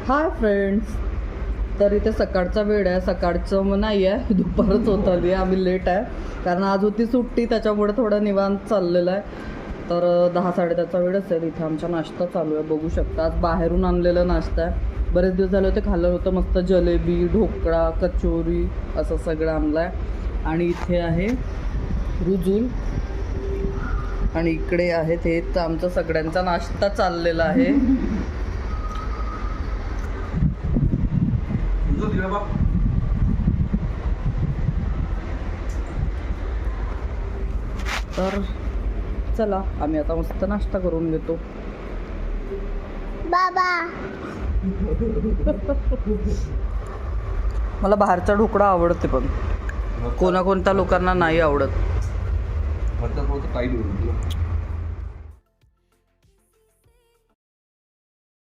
Hi friends. तर इथे सकाळचा वेळ आहे, सकाळचं मग नाही आहे, दुपारच होत आली आहे. आम्ही लेट आहे कारण आज होती सुट्टी, त्याच्यामुळे थोडं निवांत चाललेलं आहे. तर 10-10:30चा वेळ असेल. इथे आमचा नाश्ता चालू आहे, बघू शकता. आज बाहेरून आणलेला नाश्ता आहे, बरेच दिवस झाले होते खाल्लं होतं. मस्त जलेबी, ढोकळा, कचोरी असं सगळं आणलं आहे. आणि इथे आहे रुजूल आणि इकडे आहे ते आमचा सगळ्यांचा नाश्ता चाललेला आहे. तर चला आम्ही आता मस्त नाश्ता करून घेतो. बाबा मला बाहेरचा ढोकळा आवडते, पण कोणाकोणत्या लोकांना नाही आवडत.